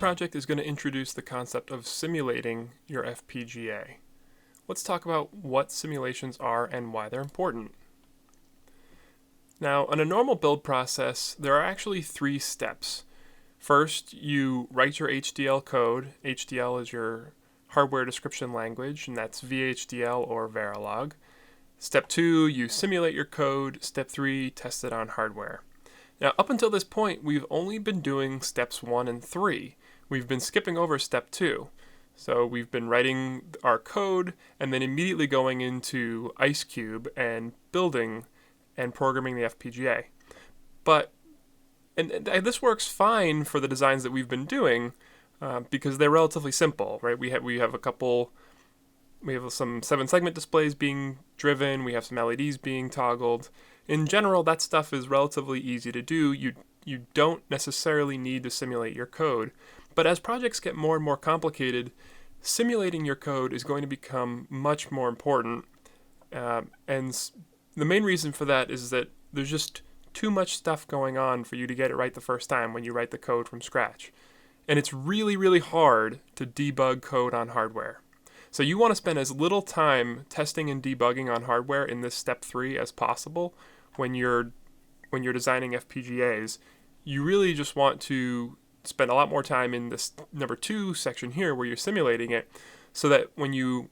project is going to introduce the concept of simulating your FPGA. Let's talk about what simulations are and why they're important. Now, in a normal build process, there are actually 3 steps. First, you write your HDL code. HDL is your hardware description language, and that's VHDL or Verilog. Step 2, you simulate your code. Step 3, test it on hardware. Now, up until this point, we've only been doing steps 1 and 3. We've been skipping over step 2. So we've been writing our code and then immediately going into IceCube and building and programming the FPGA. And this works fine for the designs that we've been doing because they're relatively simple, right? We have some 7-segment displays being driven. We have some LEDs being toggled. In general, that stuff is relatively easy to do. You don't necessarily need to simulate your code. But as projects get more and more complicated, simulating your code is going to become much more important. And the main reason for that is that there's just too much stuff going on for you to get it right the first time when you write the code from scratch. And it's really, really hard to debug code on hardware. So you want to spend as little time testing and debugging on hardware in this step 3 as possible when you're designing FPGAs. You really just want to spend a lot more time in this number 2 section here where you're simulating it, so that when you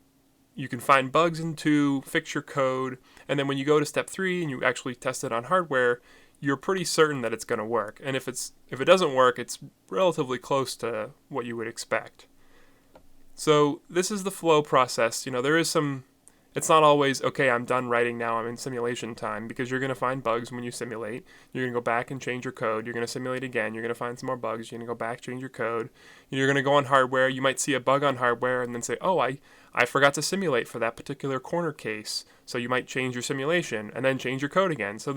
can find bugs in 2, fix your code, and then when you go to step 3 and you actually test it on hardware, you're pretty certain that it's going to work. And if it doesn't work, it's relatively close to what you would expect. So this is the flow process. It's not always, okay, I'm done writing now, I'm in simulation time, because you're going to find bugs when you simulate. You're going to go back and change your code. You're going to simulate again. You're going to find some more bugs. You're going to go back, change your code. You're going to go on hardware. You might see a bug on hardware and then say, oh, I forgot to simulate for that particular corner case. So you might change your simulation and then change your code again. So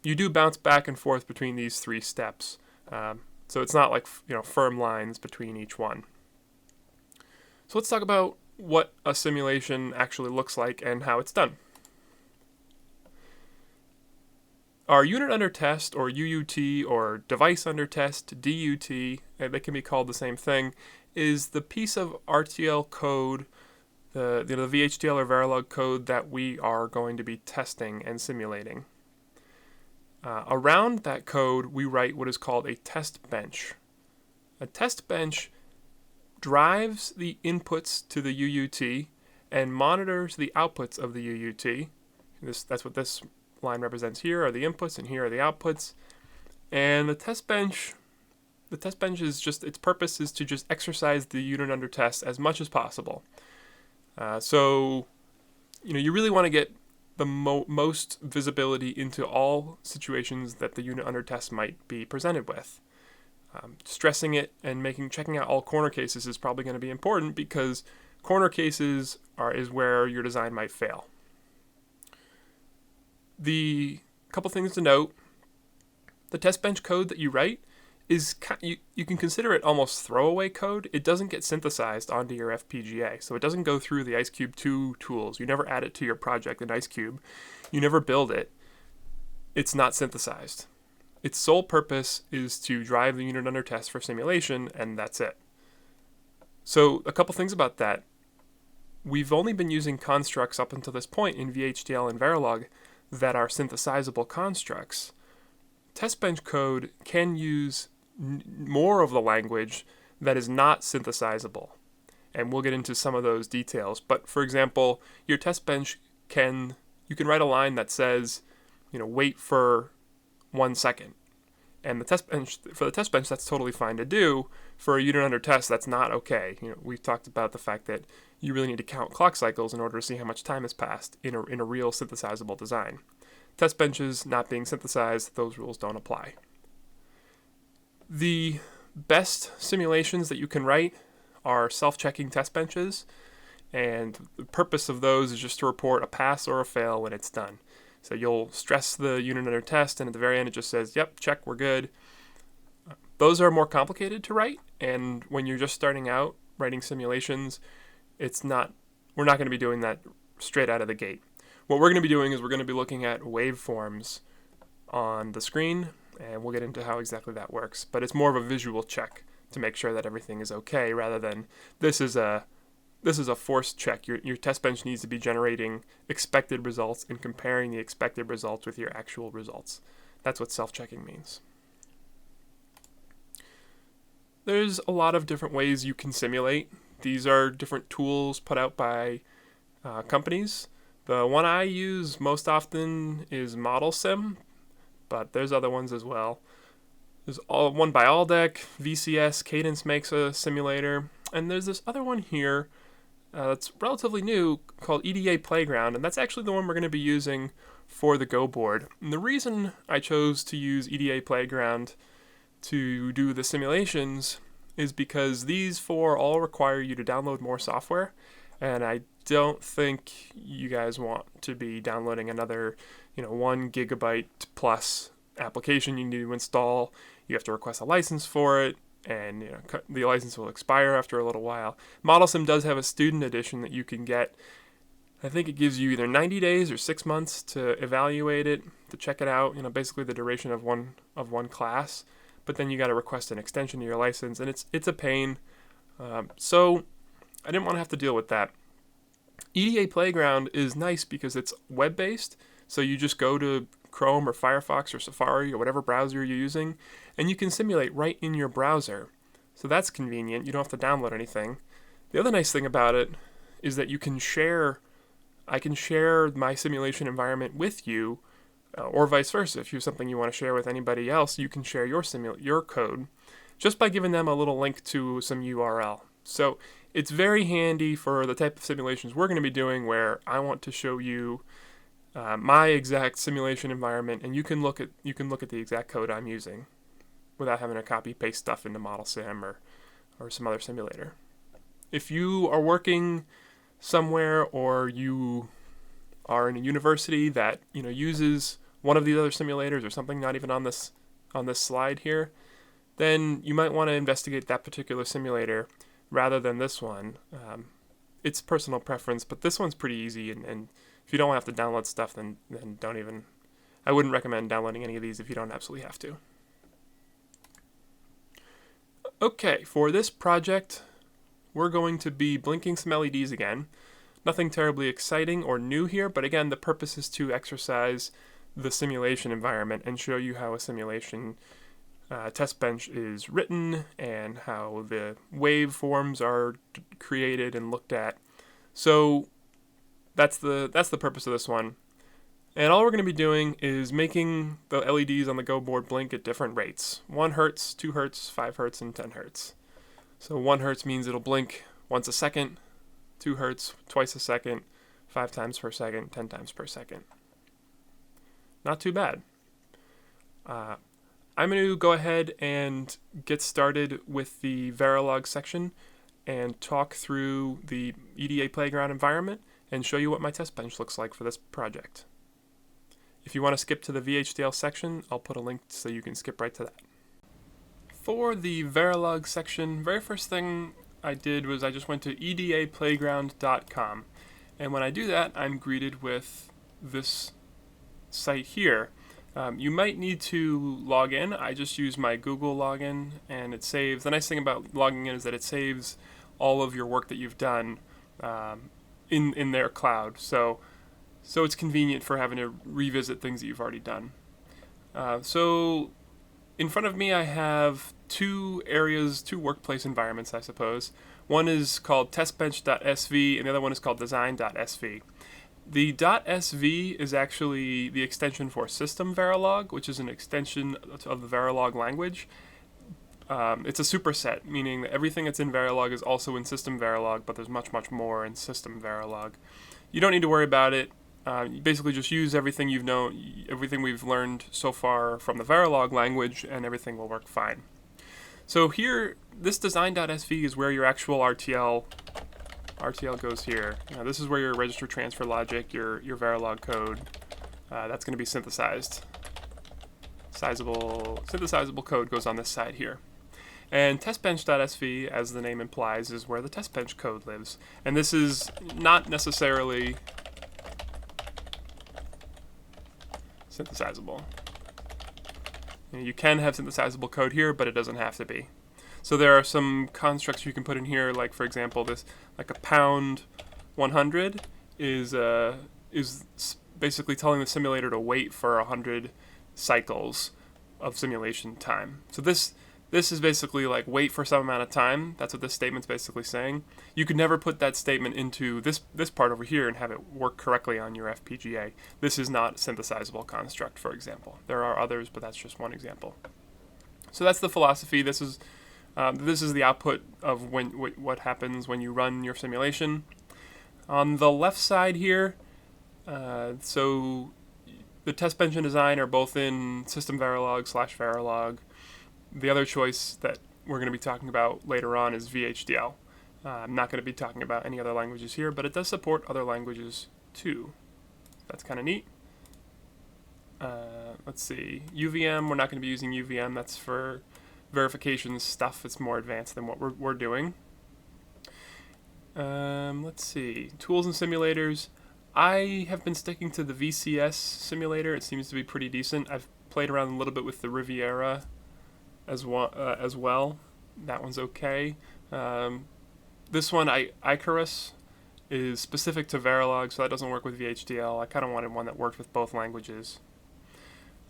you do bounce back and forth between these 3 steps. So it's not like firm lines between each one. So let's talk about what a simulation actually looks like and how it's done. Our unit under test, or UUT, or device under test, DUT, they can be called the same thing, is the piece of RTL code, the VHDL or Verilog code that we are going to be testing and simulating. Around that code, we write what is called a test bench. A test bench drives the inputs to the UUT and monitors the outputs of the UUT. That's what this line represents. Here are the inputs and here are the outputs. And the test bench is its purpose is to just exercise the unit under test as much as possible. So you really want to get the most visibility into all situations that the unit under test might be presented with. Stressing it and checking out all corner cases is probably going to be important, because corner cases is where your design might fail. The couple things to note: the test bench code that you write is you can consider it almost throwaway code. It doesn't get synthesized onto your FPGA, so it doesn't go through the IceCube 2 tools. You never add it to your project in IceCube. You never build it. It's not synthesized. Its sole purpose is to drive the unit under test for simulation, and that's it. So a couple things about that. We've only been using constructs up until this point in VHDL and Verilog that are synthesizable constructs. Testbench code can use more of the language that is not synthesizable, and we'll get into some of those details. But for example, your testbench you can write a line that says, wait for 1 second. And for the test bench, that's totally fine to do. For a unit under test, that's not okay. We've talked about the fact that you really need to count clock cycles in order to see how much time has passed in a real synthesizable design. Test benches not being synthesized, those rules don't apply. The best simulations that you can write are self-checking test benches, and the purpose of those is just to report a pass or a fail when it's done. So you'll stress the unit under test, and at the very end it just says, yep, check, we're good. Those are more complicated to write, and when you're just starting out writing simulations, we're not going to be doing that straight out of the gate. What we're going to be doing is we're going to be looking at waveforms on the screen, and we'll get into how exactly that works. But it's more of a visual check to make sure that everything is okay, rather than this is a forced check. Your test bench needs to be generating expected results and comparing the expected results with your actual results. That's what self-checking means. There's a lot of different ways you can simulate. These are different tools put out by companies. The one I use most often is ModelSim, but there's other ones as well. There's one by Aldec, VCS, Cadence makes a simulator, and there's this other one here that's relatively new called EDA Playground, and that's actually the one we're going to be using for the Go board. And the reason I chose to use EDA Playground to do the simulations is because these four all require you to download more software, and I don't think you guys want to be downloading another 1 gigabyte plus application you need to install. You have to request a license for it, and the license will expire after a little while. ModelSim does have a student edition that you can get. I think it gives you either 90 days or 6 months to evaluate it, to check it out, basically the duration of one class. But then you got to request an extension to your license, and it's a pain. So I didn't want to have to deal with that. EDA Playground is nice because it's web-based, so you just go to Chrome or Firefox or Safari or whatever browser you're using, and you can simulate right in your browser. So that's convenient. You don't have to download anything. The other nice thing about it is that I can share my simulation environment with you, or vice versa. If you have something you want to share with anybody else, you can share your code just by giving them a little link to some URL. So it's very handy for the type of simulations we're going to be doing, where I want to show you my exact simulation environment, and you can look at the exact code I'm using without having to copy paste stuff into ModelSim or some other simulator. If you are working somewhere, or you are in a university that uses one of these other simulators or something not even on this slide here, then you might want to investigate that particular simulator rather than this one. It's personal preference, but this one's pretty easy, and if you don't have to download stuff, then I wouldn't recommend downloading any of these if you don't absolutely have to. Okay, for this project, we're going to be blinking some LEDs again. Nothing terribly exciting or new here, but again, the purpose is to exercise the simulation environment and show you how a simulation test bench is written and how the waveforms are created and looked at. So that's the purpose of this one. And all we're going to be doing is making the LEDs on the Go board blink at different rates. 1 Hertz, 2 Hertz, 5 Hertz, and 10 Hertz. So 1 Hertz means it'll blink once a second, 2 Hertz twice a second, 5 times per second, 10 times per second. Not too bad. I'm going to go ahead and get started with the Verilog section and talk through the EDA Playground environment and show you what my test bench looks like for this project. If you want to skip to the VHDL section, I'll put a link so you can skip right to that. For the Verilog section, very first thing I did was I just went to edaplayground.com. And when I do that, I'm greeted with this site here. You might need to log in. I just use my Google login, and it saves. The nice thing about logging in is that it saves all of your work that you've done in their cloud. So it's convenient for having to revisit things that you've already done. So in front of me I have two workplace environments, I suppose. One is called Testbench.sv and the other one is called Design.sv. The .sv is actually the extension for System Verilog, which is an extension of the Verilog language. It's a superset, meaning that everything that's in Verilog is also in System Verilog, but there's much, much more in System Verilog. You don't need to worry about it. You basically just use everything you've known, everything we've learned so far from the Verilog language, and everything will work fine. So here, this Design.sv is where your actual RTL goes here. This is where your register transfer logic, your Verilog code, that's going to be synthesized. Synthesizable code goes on this side here. And Testbench.sv, as the name implies, is where the testbench code lives. And this is not necessarily synthesizable. You can have synthesizable code here, but it doesn't have to be. So there are some constructs you can put in here, like for example, this like a pound 100 is basically telling the simulator to wait for 100 cycles of simulation time. So this is basically like wait for some amount of time. That's what this statement's basically saying. You could never put that statement into this part over here and have it work correctly on your FPGA. This is not a synthesizable construct, for example. There are others, but that's just one example. So that's the philosophy. This is the output of what happens when you run your simulation. On the left side here, so the Testbench and design are both in System Verilog / Verilog. The other choice that we're going to be talking about later on is VHDL. I'm not going to be talking about any other languages here, but it does support other languages too. That's kind of neat. Let's see. UVM, we're not going to be using UVM. That's for verification stuff. It's more advanced than what we're doing. Let's see. Tools and simulators. I have been sticking to the VCS simulator. It seems to be pretty decent. I've played around a little bit with the Riviera as well. That one's okay. This one, Icarus, is specific to Verilog, so that doesn't work with VHDL. I kind of wanted one that worked with both languages.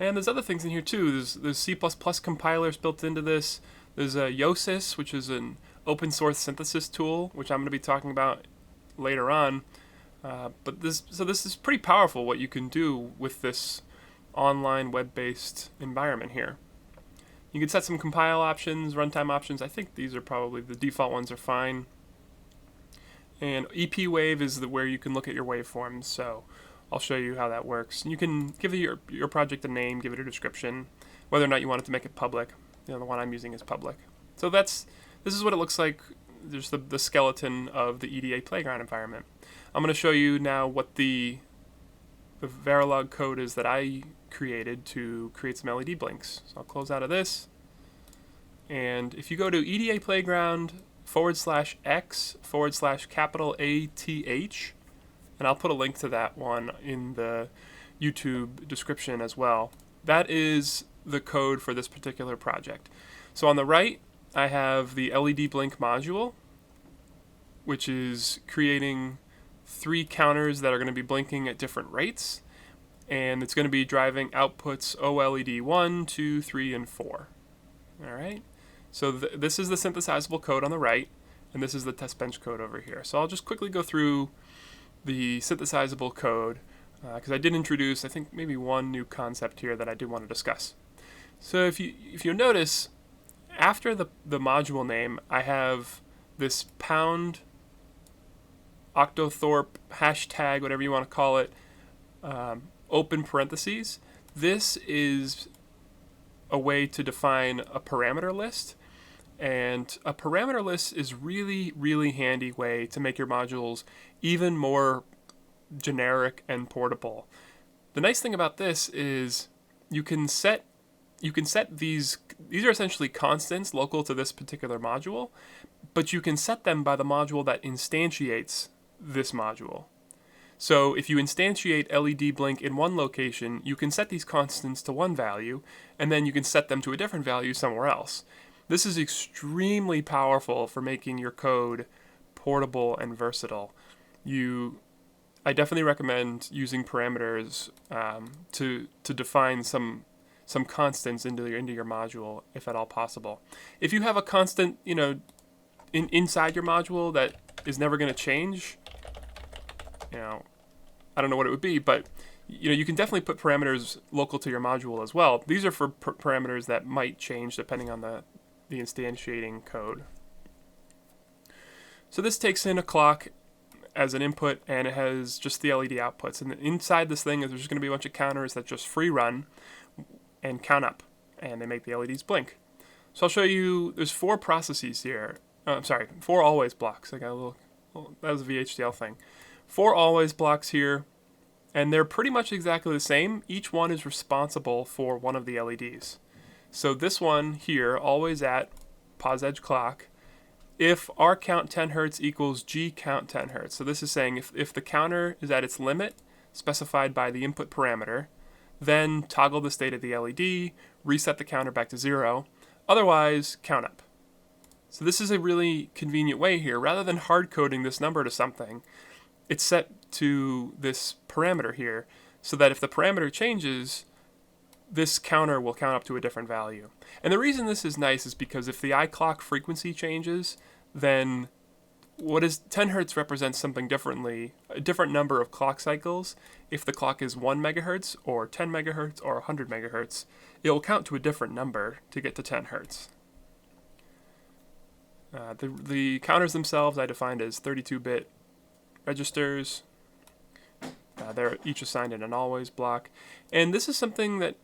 And there's other things in here too. There's C++ compilers built into this. There's a Yosis, which is an open source synthesis tool, which I'm going to be talking about later on. But this is pretty powerful what you can do with this online web-based environment here. You can set some compile options, runtime options. I think these are probably the default ones are fine. And EP Wave is where you can look at your waveforms. So I'll show you how that works. And you can give your project a name, give it a description, whether or not you want it to make it public. The one I'm using is public. So this is what it looks like. There's the skeleton of the EDA Playground environment. I'm going to show you now what the Verilog code is that I created to create some LED blinks. So I'll close out of this. And if you go to EDA Playground /x/ATH, and I'll put a link to that one in the YouTube description as well. That is the code for this particular project. So on the right, I have the LED blink module, which is creating 3 counters that are going to be blinking at different rates, and it's going to be driving outputs OLED 1, 2, 3, and 4. All right. So this is the synthesizable code on the right, and this is the Testbench code over here. So I'll just quickly go through the synthesizable code because I did introduce, I think, maybe one new concept here that I did want to discuss. So if you notice, after the module name, I have this pound octothorpe hashtag, whatever you want to call it, open parentheses. This is a way to define a parameter list, and a parameter list is really, really handy way to make your modules even more generic and portable. The nice thing about this is you can set these are essentially constants local to this particular module, but you can set them by the module that instantiates this module. So if you instantiate LED blink in one location, you can set these constants to one value, and then you can set them to a different value somewhere else. This is extremely powerful for making your code portable and versatile. I definitely recommend using parameters to define some constants into your module, if at all possible. If you have a constant, inside your module that is never going to change, I don't know what it would be, but you can definitely put parameters local to your module as well. These are for parameters that might change depending on the instantiating code. So this takes in a clock as an input, and it has just the LED outputs. And inside this thing, there's just going to be a bunch of counters that just free run and count up, and they make the LEDs blink. So I'll show you, there's 4 processes here. 4 always blocks. I got a little, that was a VHDL thing. 4 always blocks here, and they're pretty much exactly the same. Each one is responsible for one of the LEDs. So this one here, always at pause edge clock, if R count 10 Hz equals G count 10 Hz. So this is saying if the counter is at its limit specified by the input parameter, then toggle the state of the LED, reset the counter back to 0. Otherwise, count up. So this is a really convenient way here. Rather than hard coding this number to something, it's set to this parameter here, so that if the parameter changes, this counter will count up to a different value. And the reason this is nice is because if the iClock frequency changes, then 10 hertz represents something differently, a different number of clock cycles. If the clock is 1 megahertz or 10 megahertz or 100 megahertz, it will count to a different number to get to 10 hertz. The counters themselves I defined as 32-bit registers. They're each assigned in an always block. And this is something that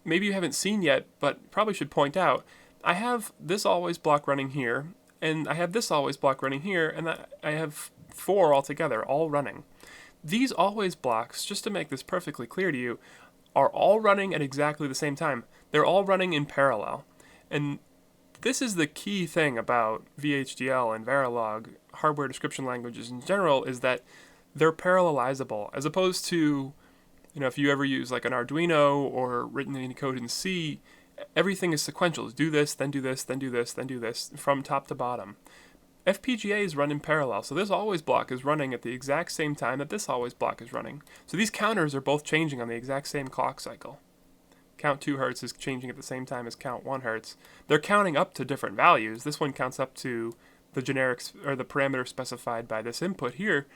maybe you haven't seen yet, but probably should point out. I have this always block running here, and I have this always block running here, and I have 4 altogether, all running. These always blocks, just to make this perfectly clear to you, are all running at exactly the same time. They're all running in parallel. And this is the key thing about VHDL and Verilog hardware description languages in general, is that they're parallelizable, as opposed to, if you ever use like an Arduino or written in code in C, everything is sequential. Do this, then do this, then do this, then do this, from top to bottom. FPGAs run in parallel, so this always block is running at the exact same time that this always block is running. So these counters are both changing on the exact same clock cycle. Count 2 hertz is changing at the same time as count 1 hertz. They're counting up to different values. This one counts up to the generics or the parameter specified by this input here,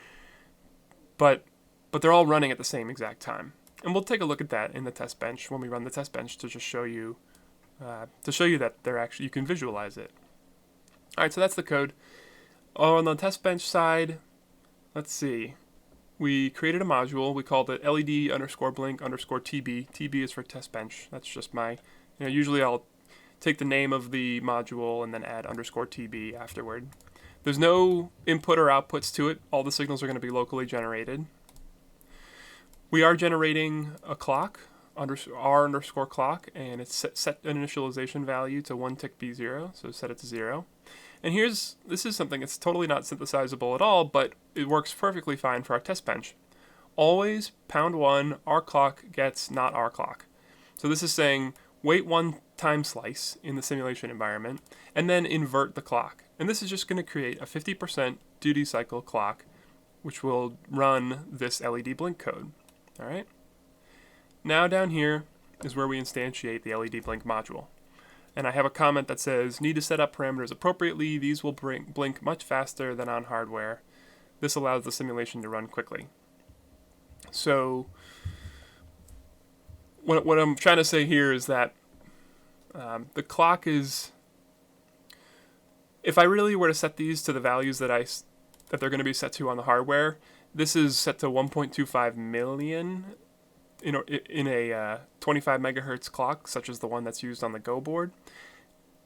but they're all running at the same exact time. And we'll take a look at that in the test bench when we run the test bench to just show you that they're actually, you can visualize it. All right, so that's the code. On the test bench side, let's see. We created a module. We called it LED_blink_TB. TB is for test bench. That's just my, usually I'll take the name of the module and then add _TB afterward. There's no input or outputs to it. All the signals are going to be locally generated. We are generating a clock, R_clock, and it's set an initialization value to 1 tick B0, so set it to 0. And this is something that's totally not synthesizable at all, but it works perfectly fine for our test bench. Always #1, our clock gets not our clock. So this is saying wait 1 time slice in the simulation environment, and then invert the clock. And this is just going to create a 50% duty cycle clock, which will run this LED blink code. All right. Now down here is where we instantiate the LED blink module. And I have a comment that says, need to set up parameters appropriately. These will blink much faster than on hardware. This allows the simulation to run quickly. So what I'm trying to say here is that the clock is, if I really were to set these to the values that they're going to be set to on the hardware, this is set to 1.25 million in a 25 megahertz clock, such as the one that's used on the Go board.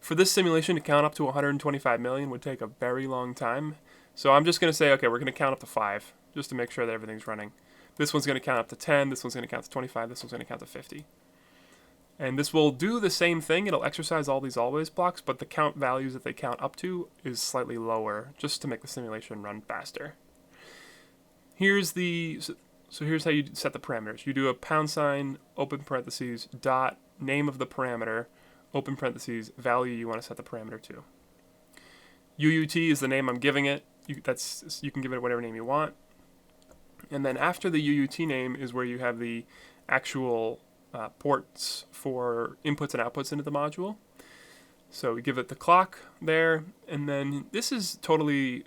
For this simulation to count up to 125 million would take a very long time. So I'm just going to say, okay, we're going to count up to 5, just to make sure that everything's running. This one's going to count up to 10, this one's going to count to 25, this one's going to count to 50. And this will do the same thing. It'll exercise all these always blocks, but the count values that they count up to is slightly lower, just to make the simulation run faster. So here's how you set the parameters. You do a #, open parentheses, dot, name of the parameter, open parentheses, value you want to set the parameter to. UUT is the name I'm giving it. You can give it whatever name you want. And then after the UUT name is where you have the actual ports for inputs and outputs into the module. So we give it the clock there, and then this is totally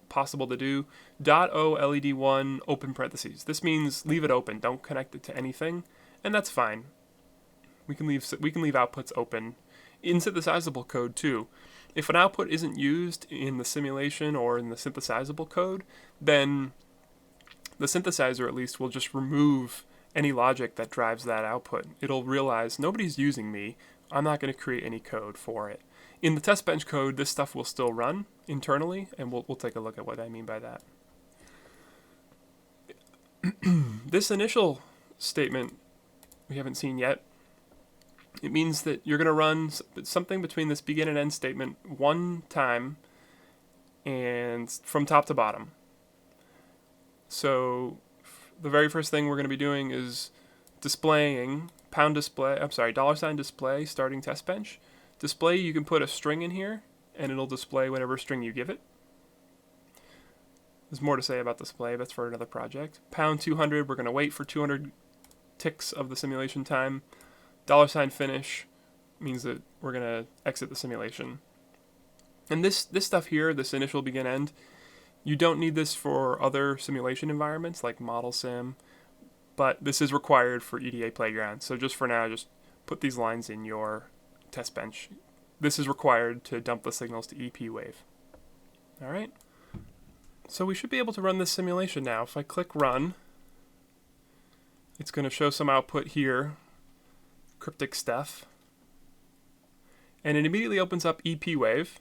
possible to do. .o LED1 open parentheses. This means leave it open. Don't connect it to anything, and that's fine. We can leave outputs open in synthesizable code too. If an output isn't used in the simulation or in the synthesizable code, then the synthesizer at least will just remove any logic that drives that output. It'll realize nobody's using me. I'm not going to create any code for it. In the test bench code, this stuff will still run internally, and we'll take a look at what I mean by that. This initial statement we haven't seen yet. It means that you're going to run something between this begin and end statement 1 time and from top to bottom. So the very first thing we're going to be doing is displaying $display starting test bench. Display, you can put a string in here, and it'll display whatever string you give it. There's more to say about display, but that's for another project. Pound 200, we're going to wait for 200 ticks of the simulation time. $finish means that we're going to exit the simulation. And this stuff here, this initial begin end, you don't need this for other simulation environments like Model Sim, but this is required for EDA Playground. So just for now, just put these lines in your test bench. This is required to dump the signals to EP Wave. All right. So we should be able to run this simulation now. If I click run, it's going to show some output here, cryptic stuff, and it immediately opens up EP Wave.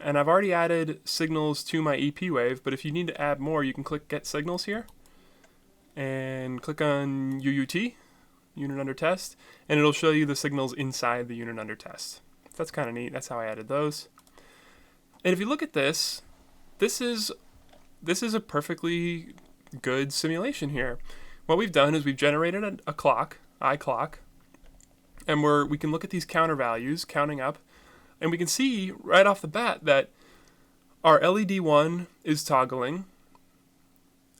And I've already added signals to my EP Wave, but if you need to add more, you can click Get Signals here, and click on UUT, Unit Under Test, and it'll show you the signals inside the unit under test. That's kind of neat. That's how I added those. And if you look at this, this is a perfectly good simulation here. What we've done is we've generated a clock, iClock, and we can look at these counter values counting up, and we can see right off the bat that our LED 1 is toggling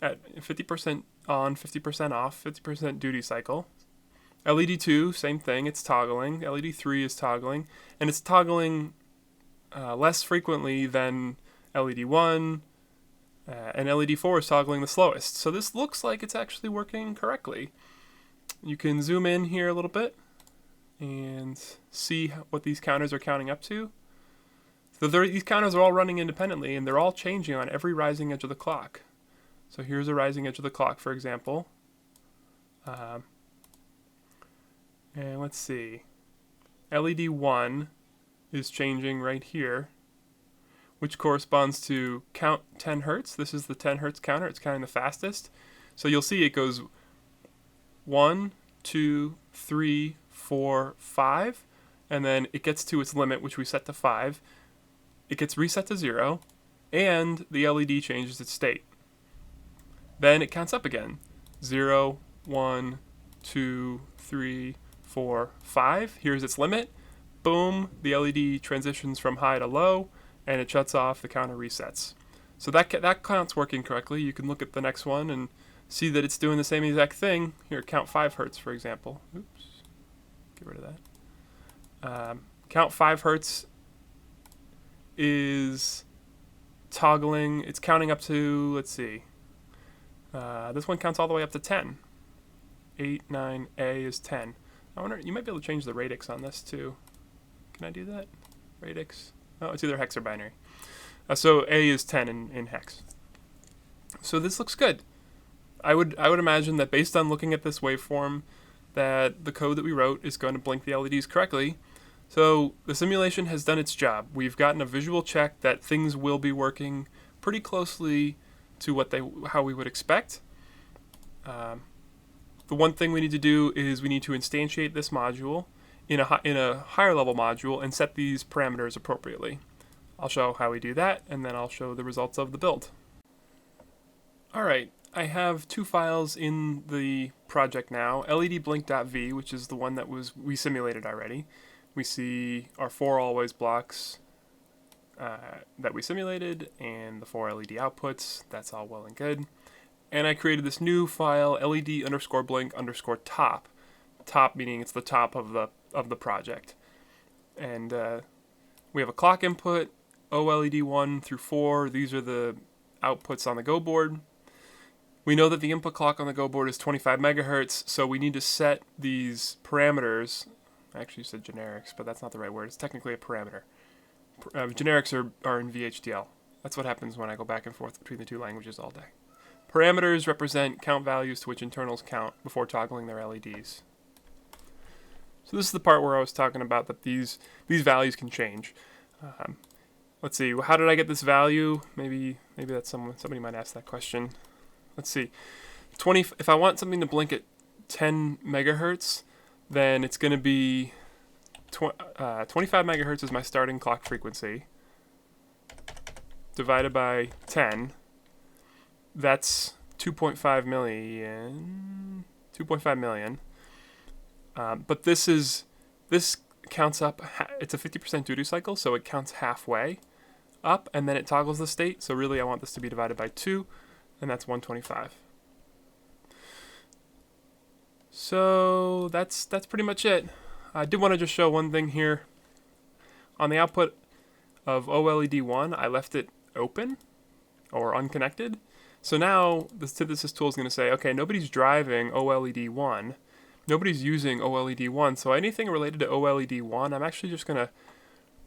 at 50% on, 50% off, 50% duty cycle. LED 2, same thing, it's toggling. LED 3 is toggling, and it's toggling less frequently than LED 1, and LED 4 is toggling the slowest. So this looks like it's actually working correctly. You can zoom in here a little bit and see what these counters are counting up to. So these counters are all running independently, and they're all changing on every rising edge of the clock. So here's a rising edge of the clock, for example. And let's see. LED 1 is changing right here, which corresponds to count 10 hertz. This is the 10 hertz counter. It's counting the fastest. So you'll see it goes 1, 2, 3, 4, 5, and then it gets to its limit, which we set to 5. It gets reset to 0, and the LED changes its state. Then it counts up again. 0, 1, 2, 3, 4, 5. Here's its limit. Boom, the LED transitions from high to low, and it shuts off, the counter resets. So that count's working correctly. You can look at the next one and see that it's doing the same exact thing. Here, count 5 hertz, for example. Oops, get rid of that. Count 5 hertz is toggling. It's counting up to, let's see. This one counts all the way up to 10. 8, 9, A is 10. I wonder, you might be able to change the radix on this too. Can I do that? Radix? Oh, it's either hex or binary. So A is 10 in hex. So this looks good. I would imagine that based on looking at this waveform, that the code that we wrote is going to blink the LEDs correctly. So the simulation has done its job. We've gotten a visual check that things will be working pretty closely to how we would expect. The one thing we need to do is we need to instantiate this module in a higher level module and set these parameters appropriately. I'll show how we do that, and then I'll show the results of the build. Alright, I have 2 files in the project now, ledblink.v, which is the one that we simulated already. We see our 4 always blocks that we simulated, and the 4 LED outputs. That's all well and good. And I created this new file, led_blink_top. Top meaning it's the top of the project. And we have a clock input, OLED 1 through 4. These are the outputs on the Go board. We know that the input clock on the Go board is 25 megahertz, so we need to set these parameters. I actually said generics, but that's not the right word. It's technically a parameter. Generics are in VHDL. That's what happens when I go back and forth between the 2 languages all day. Parameters represent count values to which internals count before toggling their LEDs. So this is the part where I was talking about that these values can change. Let's see, how did I get this value? Maybe that's somebody might ask that question. Let's see. If I want something to blink at 10 megahertz, then it's going to be 25 megahertz is my starting clock frequency, divided by 10. That's 2.5 million. But this counts up, it's a 50% duty cycle, so it counts halfway up, and then it toggles the state. So really I want this to be divided by 2, and that's 125. So that's pretty much it. I did want to just show one thing here. On the output of OLED 1, I left it open or unconnected. So now the synthesis tool is going to say, okay, nobody's driving OLED 1. Nobody's using OLED 1. So anything related to OLED 1, I'm actually just going to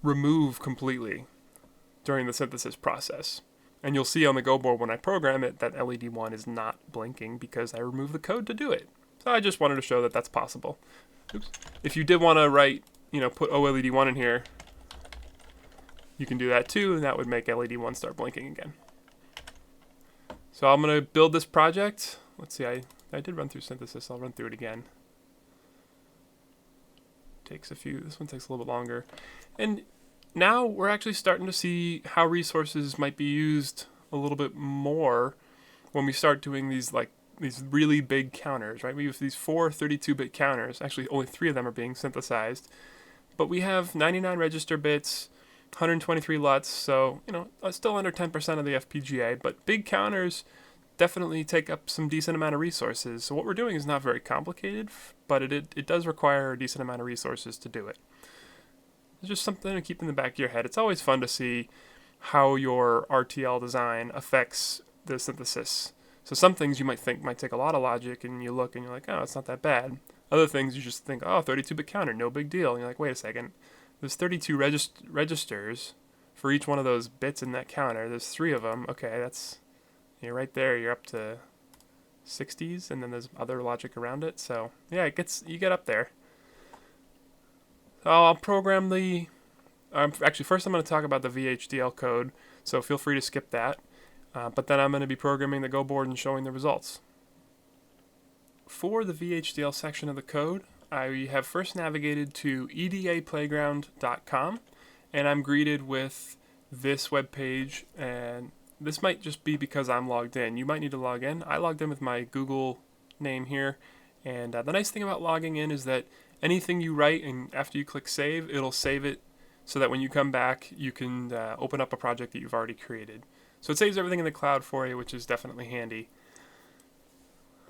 remove completely during the synthesis process. And you'll see on the Go board when I program it that LED 1 is not blinking because I removed the code to do it. So I just wanted to show that that's possible. Oops. If you did want to write, put OLED 1 in here, you can do that too, and that would make LED 1 start blinking again. So I'm going to build this project. Let's see, I did run through synthesis. I'll run through it again. This one takes a little bit longer. And now we're actually starting to see how resources might be used a little bit more when we start doing these really big counters, right? We have these 4 32-bit counters. Actually, only 3 of them are being synthesized. But we have 99 register bits, 123 LUTs, so, still under 10% of the FPGA. But big counters definitely take up some decent amount of resources. So what we're doing is not very complicated, but it does require a decent amount of resources to do it. It's just something to keep in the back of your head. It's always fun to see how your RTL design affects the synthesis. So some things you might think might take a lot of logic, and you look and you're like, oh, it's not that bad. Other things you just think, oh, 32-bit counter, no big deal. And you're like, wait a second. There's 32 registers for each one of those bits in that counter. There's 3 of them. Okay, you're right there. You're up to 60s, and then there's other logic around it. So yeah, you get up there. So I'll program actually, first I'm going to talk about the VHDL code. So feel free to skip that. But then I'm going to be programming the Go board and showing the results. For the VHDL section of the code, I have first navigated to EDAPlayground.com, and I'm greeted with this web page, and this might just be because I'm logged in. You might need to log in. I logged in with my Google name here, and the nice thing about logging in is that anything you write, and after you click save, it'll save it so that when you come back, you can open up a project that you've already created. So it saves everything in the cloud for you, which is definitely handy.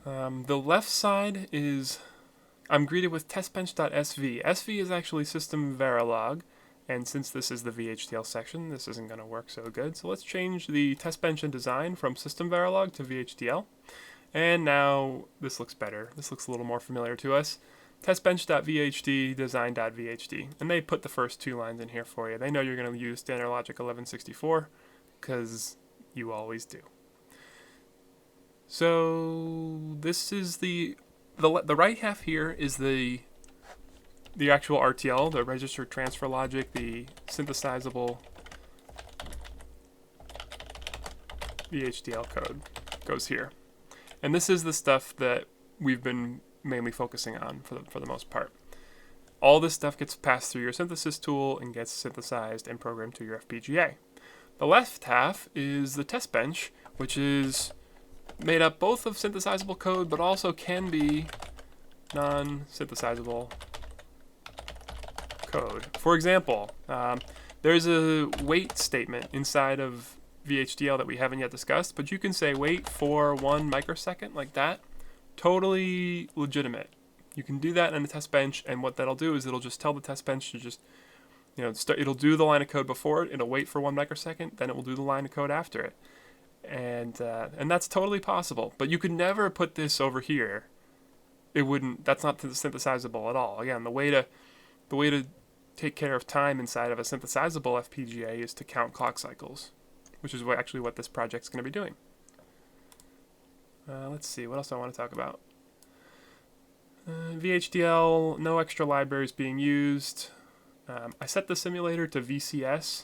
The left side is, I'm greeted with testbench.sv. SV is actually system Verilog, and since this is the VHDL section, this isn't going to work so good. So let's change the testbench and design from system Verilog to VHDL. And now this looks better. This looks a little more familiar to us. Testbench.vhd, design.vhd. And they put the first 2 lines in here for you. They know you're going to use standard logic 1164 because you always do. So this is the right half here is the actual RTL, the register transfer logic, the synthesizable VHDL code goes here. And this is the stuff that we've been mainly focusing on for the most part. All this stuff gets passed through your synthesis tool and gets synthesized and programmed to your FPGA. The left half is the test bench, which is made up both of synthesizable code, but also can be non-synthesizable code. For example, there's a wait statement inside of VHDL that we haven't yet discussed, but you can say wait for 1 microsecond like that. Totally legitimate. You can do that in the test bench, and what that'll do is it'll just tell the test bench to just, it'll do the line of code before it, it'll wait for 1 microsecond, then it will do the line of code after it. And that's totally possible. But you could never put this over here. That's not synthesizable at all. Again, the way to take care of time inside of a synthesizable FPGA is to count clock cycles, which is actually what this project's going to be doing. Let's see, what else do I want to talk about? VHDL, no extra libraries being used. I set the simulator to VCS.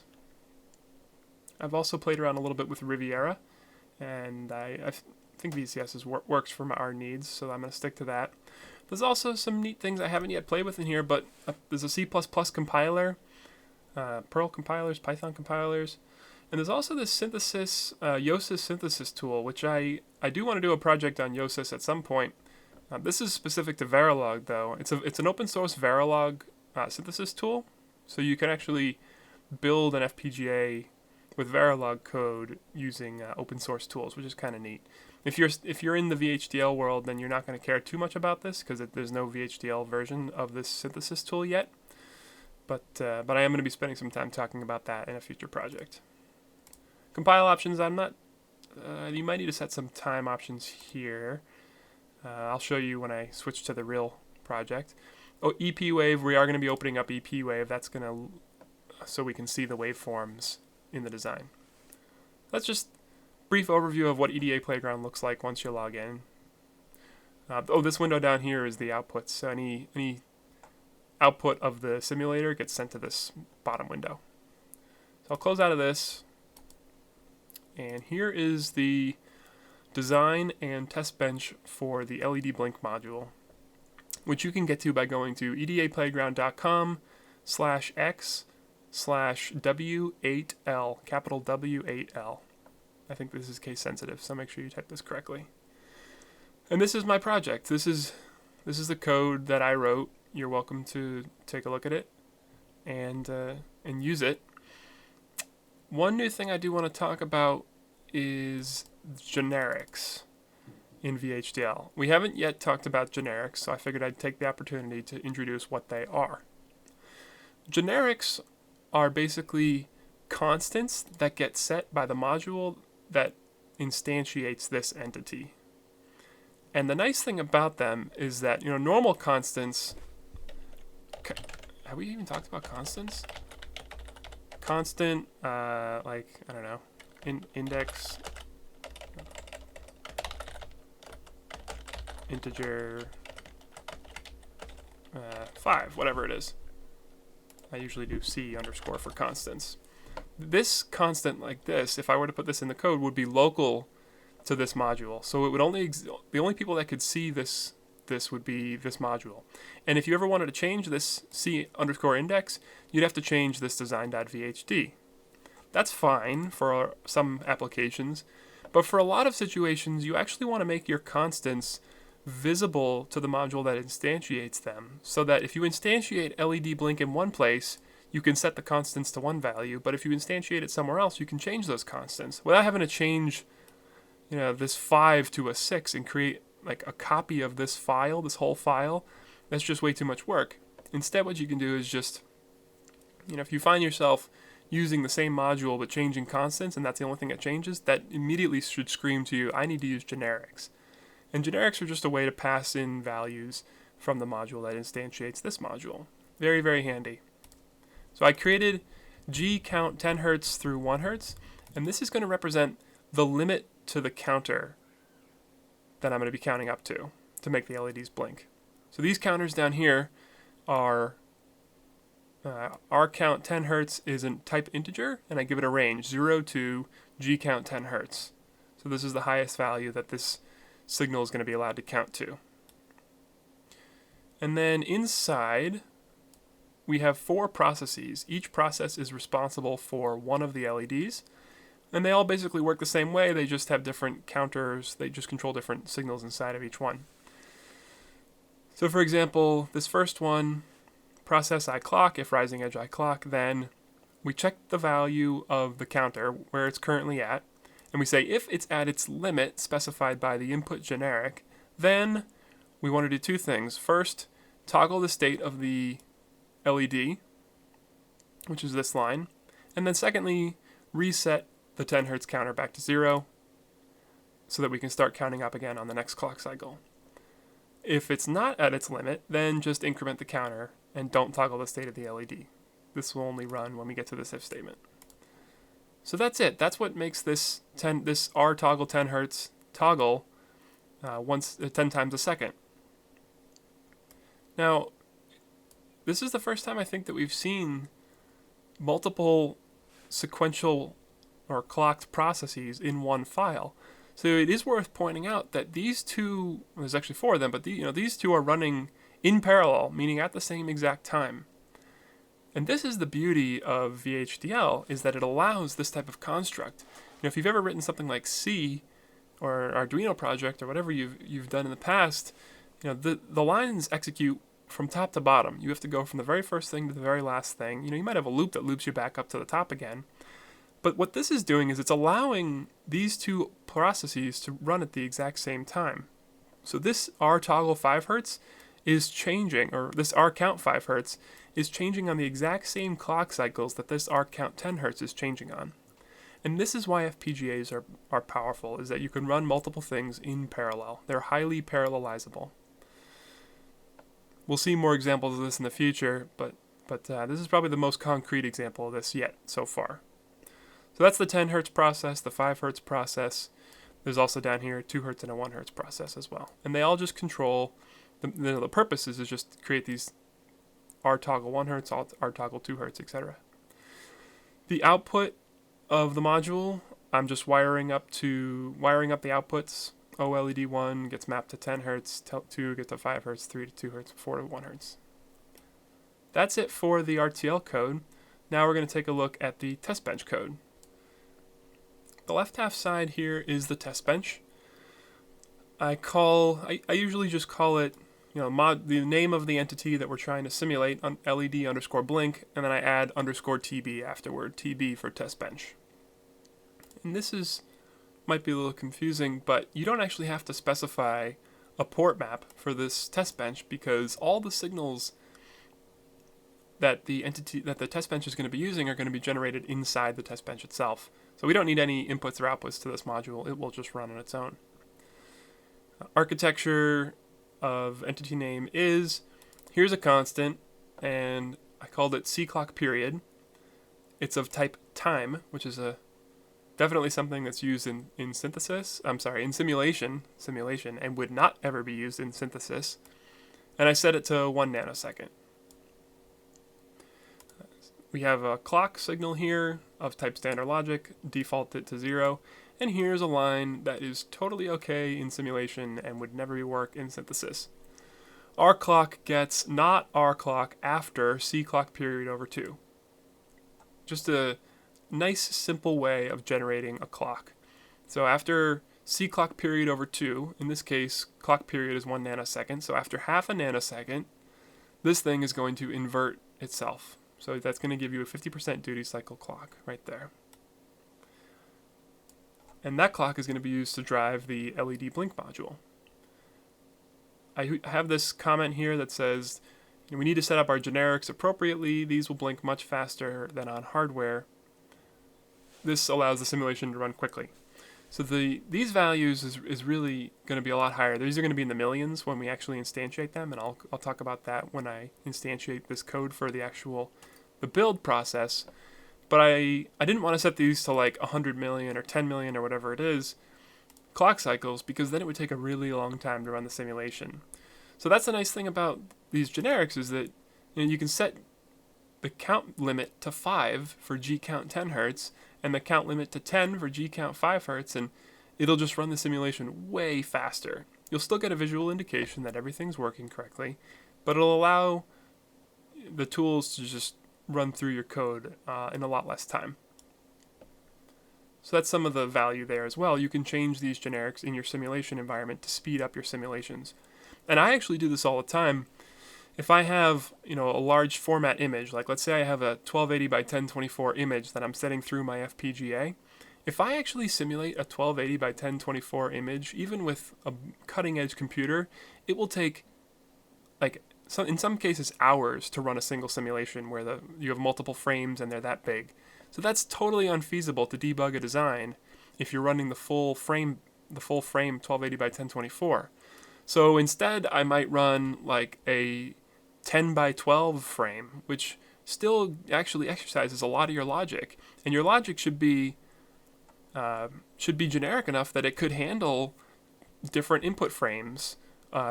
I've also played around a little bit with Riviera, and I think VCS works for our needs, so I'm going to stick to that. There's also some neat things I haven't yet played with in here, but there's a C++ compiler, Perl compilers, Python compilers, and there's also this synthesis, Yosis synthesis tool, which I do want to do a project on Yosis at some point. This is specific to Verilog, though. It's an open source Verilog synthesis tool, so you can actually build an FPGA with Verilog code using open source tools, which is kind of neat. If you're in the VHDL world, then you're not going to care too much about this because there's no VHDL version of this synthesis tool yet. But I am going to be spending some time talking about that in a future project. Compile options, I'm not. You might need to set some time options here. I'll show you when I switch to the real project. Oh, EP Wave, we are going to be opening up EP Wave. That's going to, so we can see the waveforms in the design. That's just a brief overview of what EDA Playground looks like once you log in. This window down here is the outputs. So any output of the simulator gets sent to this bottom window. So I'll close out of this. And here is the design and test bench for the LED blink module, which you can get to by going to edaplayground.com/x/W8L, capital W8L. I think this is case sensitive, so make sure you type this correctly. And this is my project. This is the code that I wrote. You're welcome to take a look at it and use it. One new thing I do want to talk about is generics in VHDL. We haven't yet talked about generics, so I figured I'd take the opportunity to introduce what they are. Generics are basically constants that get set by the module that instantiates this entity. And the nice thing about them is that, normal constants... Have we even talked about constants? Constant, I don't know, index, integer, 5, whatever it is. I usually do C underscore for constants. This constant like this, if I were to put this in the code, would be local to this module. So it would the only people that could see this would be this module. And if you ever wanted to change this C underscore index, you'd have to change this design.vhd. That's fine for some applications, but for a lot of situations, you actually want to make your constants visible to the module that instantiates them, so that if you instantiate LED blink in one place, you can set the constants to one value, but if you instantiate it somewhere else, you can change those constants without having to change, this 5 to a 6 and create like a copy of this file, this whole file. That's just way too much work. Instead, what you can do is just, if you find yourself using the same module but changing constants and that's the only thing that changes, that immediately should scream to you, I need to use generics. And generics are just a way to pass in values from the module that instantiates this module. Very, very handy. So I created G count 10 Hz through 1 Hz, and this is going to represent the limit to the counter that I'm going to be counting up to make the LEDs blink. So these counters down here are R count 10 Hz is a type integer, and I give it a range 0 to G count 10 Hz. So this is the highest value that this signal is going to be allowed to count to. And then inside, we have 4 processes. Each process is responsible for one of the LEDs, and they all basically work the same way. They just have different counters. They just control different signals inside of each one. So for example, this first one, process iClock, if rising edge iClock, then we check the value of the counter where it's currently at, and we say if it's at its limit specified by the input generic, then we want to do 2 things. First, toggle the state of the LED, which is this line, and then secondly, reset the 10 Hz counter back to 0 so that we can start counting up again on the next clock cycle. If it's not at its limit, then just increment the counter and don't toggle the state of the LED. This will only run when we get to this if statement. So that's it. That's what makes this R toggle 10 Hz toggle 10 times a second. Now, this is the first time I think that we've seen multiple sequential or clocked processes in one file. So it is worth pointing out that these two, there's actually 4 of them, but these 2 are running in parallel, meaning at the same exact time. And this is the beauty of VHDL, is that it allows this type of construct. If you've ever written something like C or Arduino project or whatever you've done in the past, the lines execute from top to bottom. You have to go from the very first thing to the very last thing. You might have a loop that loops you back up to the top again. But what this is doing is it's allowing these two processes to run at the exact same time. So this R toggle 5 Hz is changing, or this R count 5 Hz is changing on the exact same clock cycles that this R count 10 Hz is changing on. And this is why FPGAs are powerful, is that you can run multiple things in parallel. They're highly parallelizable. We'll see more examples of this in the future, but this is probably the most concrete example of this yet so far. So that's the 10 Hz process, the 5 Hz process. There's also down here a 2 Hz and a 1 Hz process as well. And they all just control, the purpose is just to create these R toggle 1 Hz, R toggle 2 Hz, etc. The output of the module, I'm just wiring up the outputs. OLED 1 gets mapped to 10 Hz, 2 gets to 5 Hz, 3 to 2 Hz, 4 to 1 Hz. That's it for the RTL code. Now we're going to take a look at the Testbench code. The left half side here is the Testbench. I usually just call it, the name of the entity that we're trying to simulate, LED underscore blink, and then I add underscore TB afterward, TB for Testbench. And this might be a little confusing, but you don't actually have to specify a port map for this Testbench because all the signals that the Testbench is going to be using are going to be generated inside the Testbench itself. So we don't need any inputs or outputs to this module. It will just run on its own. Architecture of entity name is, here's a constant, and I called it C-clock period. It's of type time, which is definitely something that's used in simulation, and would not ever be used in synthesis. And I set it to 1 nanosecond. We have a clock signal here of type standard logic, default it to 0, and here's a line that is totally okay in simulation and would never work in synthesis. R clock gets not R clock after C clock period over 2. Just a nice simple way of generating a clock. So after C clock period over 2, in this case clock period is 1 nanosecond, so after half a nanosecond this thing is going to invert itself. So that's going to give you a 50% duty cycle clock right there. And that clock is going to be used to drive the LED blink module. I have this comment here that says, we need to set up our generics appropriately. These will blink much faster than on hardware. This allows the simulation to run quickly. So these values is really going to be a lot higher. These are going to be in the millions when we actually instantiate them, and I'll talk about that when I instantiate this code for the build process. But I didn't want to set these to like 100 million or 10 million or whatever it is clock cycles, because then it would take a really long time to run the simulation. So that's the nice thing about these generics, is that you can set the count limit to 5 for G count 10 Hz and the count limit to 10 for G count 5 Hz, and it'll just run the simulation way faster. You'll still get a visual indication that everything's working correctly, but it'll allow the tools to just run through your code in a lot less time. So that's some of the value there as well. You can change these generics in your simulation environment to speed up your simulations. And I actually do this all the time. If I have, a large format image, like let's say I have a 1280 by 1024 image that I'm setting through my FPGA, if I actually simulate a 1280 by 1024 image, even with a cutting edge computer, it will take in some cases hours to run a single simulation where you have multiple frames and they're that big. So that's totally unfeasible to debug a design if you're running the full frame 1280 by 1024. So instead I might run like a 10 by 12 frame, which still actually exercises a lot of your logic, and your logic should be generic enough that it could handle different input frames,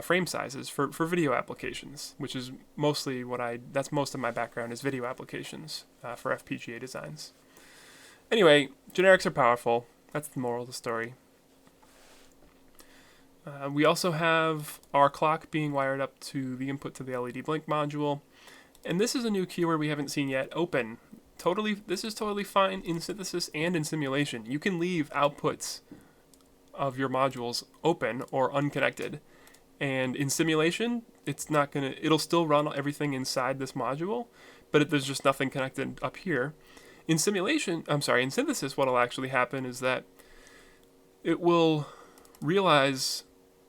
frame sizes for video applications, which is mostly that's most of my background is video applications for FPGA designs. Anyway, generics are powerful. That's the moral of the story. We also have our clock being wired up to the input to the LED blink module. And this is a new keyword we haven't seen yet, open. This is totally fine in synthesis and in simulation. You can leave outputs of your modules open or unconnected. And in simulation, it'll still run everything inside this module, but there's just nothing connected up here. In in synthesis, what'll actually happen is that it will realize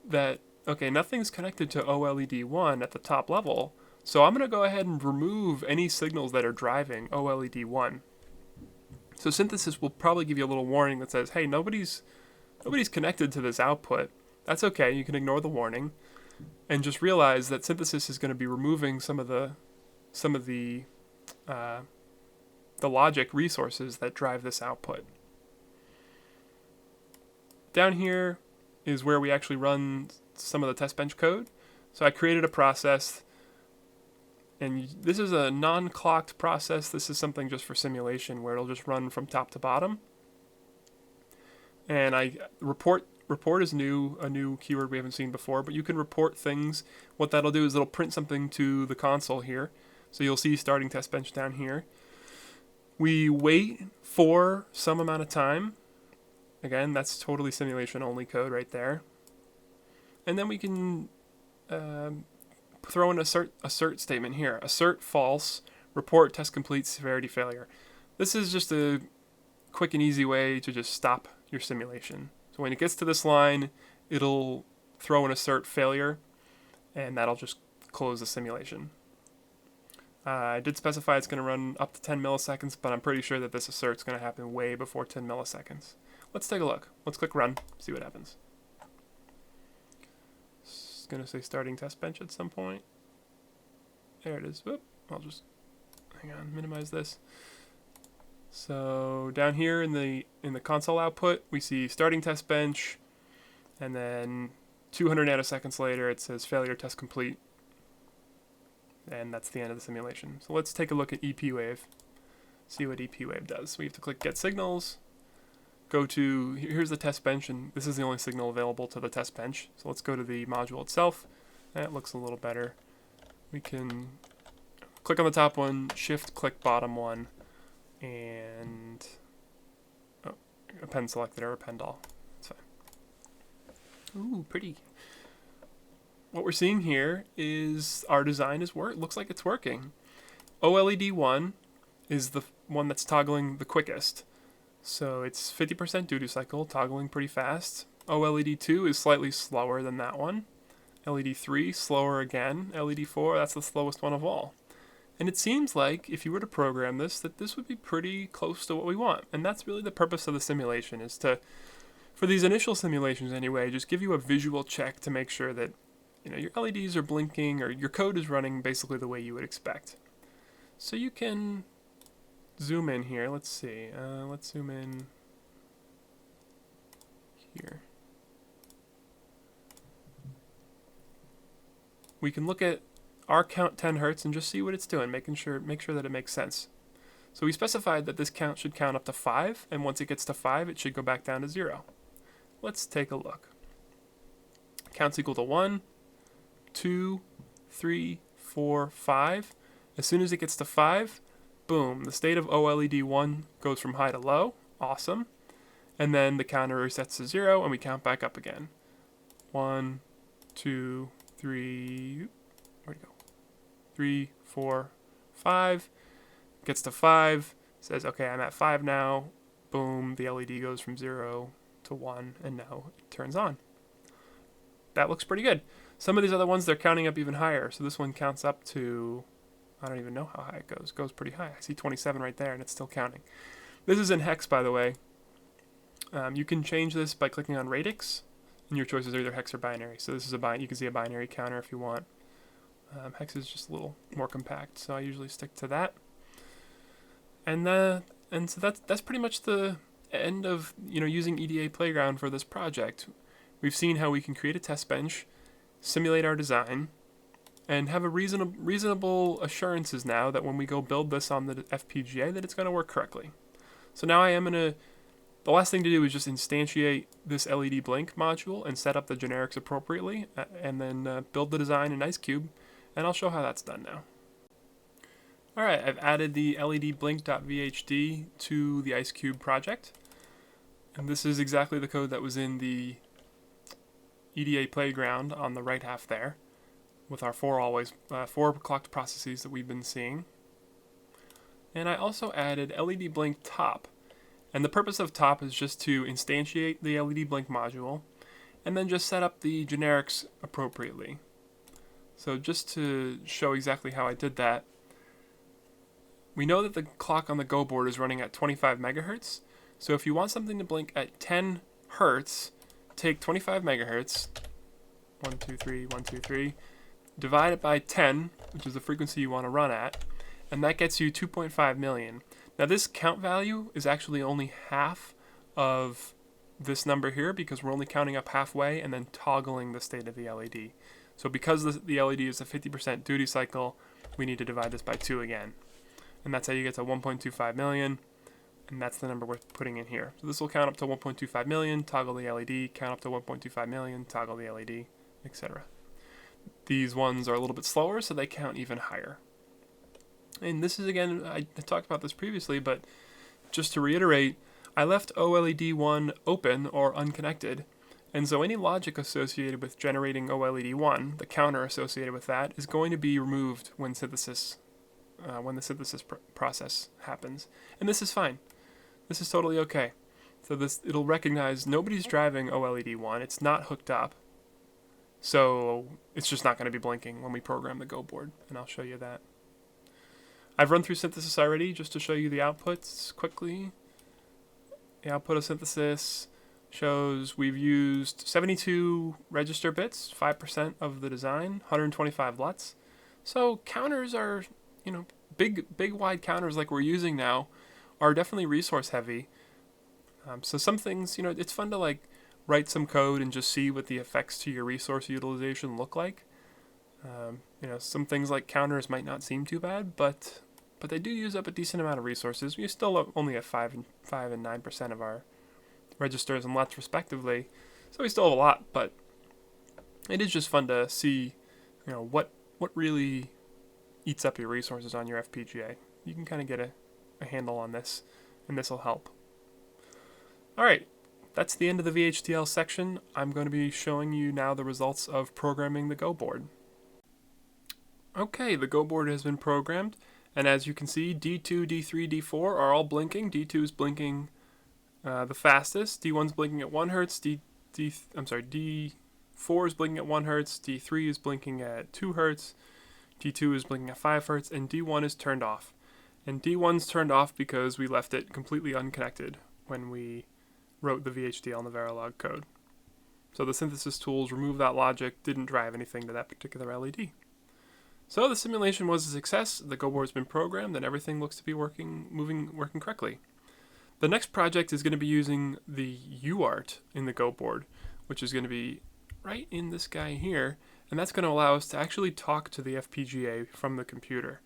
that, okay, nothing's connected to OLED 1 at the top level, so I'm going to go ahead and remove any signals that are driving OLED 1. So synthesis will probably give you a little warning that says, hey, nobody's connected to this output. That's okay, you can ignore the warning, and just realize that synthesis is going to be removing some of the logic resources that drive this output. Down here is where we actually run some of the test bench code. So I created a process, and this is a non-clocked process. This is something just for simulation where it'll just run from top to bottom. And report is new, a new keyword we haven't seen before, but you can report things. What that'll do is it'll print something to the console here. So you'll see starting test bench down here. We wait for some amount of time. Again, that's totally simulation only code right there. And then we can throw in assert statement here. Assert false, report test complete, severity failure. This is just a quick and easy way to just stop your simulation. So when it gets to this line, it'll throw an assert failure, and that'll just close the simulation. I did specify it's going to run up to 10 milliseconds, but I'm pretty sure that this assert's going to happen way before 10 milliseconds. Let's take a look. Let's click run, see what happens. It's going to say starting test bench at some point. There it is. Whoop. I'll just, hang on, minimize this. So down here in the console output, we see starting test bench, and then 200 nanoseconds later it says failure test complete. And that's the end of the simulation. So let's take a look at EP Wave, see what EP Wave does. We have to click Get Signals, go to, here's the test bench, and this is the only signal available to the test bench. So let's go to the module itself. That looks a little better. We can click on the top one, shift click bottom one, and append selected or append all. That's fine. Ooh, pretty. What we're seeing here is our design looks like it's working. OLED 1 is the one that's toggling the quickest. So it's 50% duty cycle, toggling pretty fast. OLED 2 is slightly slower than that one. LED 3, slower again. LED 4, that's the slowest one of all. And it seems like if you were to program this, that this would be pretty close to what we want. And that's really the purpose of the simulation, is to, for these initial simulations anyway, just give you a visual check to make sure that your LEDs are blinking or your code is running basically the way you would expect. So you can zoom in here. Let's see. Let's zoom in here. We can look at our count 10 Hertz and just see what it's doing, make sure that it makes sense. So we specified that this count should count up to 5, and once it gets to 5, it should go back down to 0. Let's take a look. Count's equal to 1, 2, 3, 4, 5. As soon as it gets to 5, boom, the state of OLED 1 goes from high to low. Awesome. And then the counter resets to 0, and we count back up again. 1, 2, 3, where'd it go? 3, 4, 5. Gets to 5, says, okay, I'm at 5 now. Boom, the LED goes from 0 to 1, and now it turns on. That looks pretty good. Some of these other ones, they're counting up even higher. So this one counts up to, I don't even know how high it goes. It goes pretty high. I see 27 right there, and it's still counting. This is in hex, by the way. You can change this by clicking on radix, and your choices are either hex or binary. So this is you can see a binary counter if you want. Hex is just a little more compact, so I usually stick to that. And so that's pretty much the end of using EDA Playground for this project. We've seen how we can create a test bench, simulate our design, and have a reasonable assurances now that when we go build this on the FPGA that it's going to work correctly. So now the last thing to do is just instantiate this LED blink module and set up the generics appropriately, and then build the design in IceCube, and I'll show how that's done now. Alright, I've added the LED blink.vhd to the IceCube project, and this is exactly the code that was in the EDA Playground on the right half there. with our four clocked processes that we've been seeing. And I also added LED blink top. And the purpose of top is just to instantiate the LED blink module and then just set up the generics appropriately. So just to show exactly how I did that, we know that the clock on the Go board is running at 25 megahertz. So if you want something to blink at 10 hertz, take 25 megahertz, 1, 2, 3, 1, 2, 3, divide it by 10, which is the frequency you want to run at, and that gets you 2.5 million. Now this count value is actually only half of this number here because we're only counting up halfway and then toggling the state of the LED. So because the LED is a 50% duty cycle, we need to divide this by 2 again. And that's how you get to 1.25 million, and that's the number we're putting in here. So this will count up to 1.25 million, toggle the LED, count up to 1.25 million, toggle the LED, etc. These ones are a little bit slower, so they count even higher. And this is, again, I talked about this previously, but just to reiterate, I left OLED1 open or unconnected, and so any logic associated with generating OLED1, the counter associated with that, is going to be removed when the synthesis process happens. And this is fine. This is totally okay. So it'll recognize nobody's driving OLED1, it's not hooked up, so it's just not going to be blinking when we program the Go board, and I'll show you that. I've run through synthesis already just to show you the outputs quickly. The output of synthesis shows we've used 72 register bits, 5% of the design, 125 LUTs. So counters are, big wide counters like we're using now are definitely resource heavy. So some things, it's fun to write some code and just see what the effects to your resource utilization look like. Some things like counters might not seem too bad, but they do use up a decent amount of resources. We still only have 5 and 9% of our registers and LUTs respectively, so we still have a lot. But it is just fun to see, what really eats up your resources on your FPGA. You can kind of get a handle on this, and this will help. All right, that's the end of the VHDL section. I'm going to be showing you now the results of programming the Go board. Okay, the Go board has been programmed, and as you can see, D2, D3, D4 are all blinking. D2 is blinking the fastest. D1's blinking at 1 hertz. D4 is blinking at 1 hertz. D3 is blinking at 2 hertz. D2 is blinking at 5 hertz, and D1 is turned off. And D1's turned off because we left it completely unconnected when we wrote the VHDL and the Verilog code. So the synthesis tools removed that logic, didn't drive anything to that particular LED. So the simulation was a success, the Go board's been programmed, and everything looks to be working correctly. The next project is going to be using the UART in the Go board, which is going to be right in this guy here, and that's going to allow us to actually talk to the FPGA from the computer.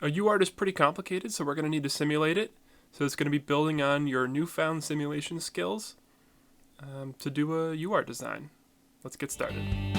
A UART is pretty complicated, so we're going to need to simulate it. So it's going to be building on your newfound simulation skills to do a UART design. Let's get started.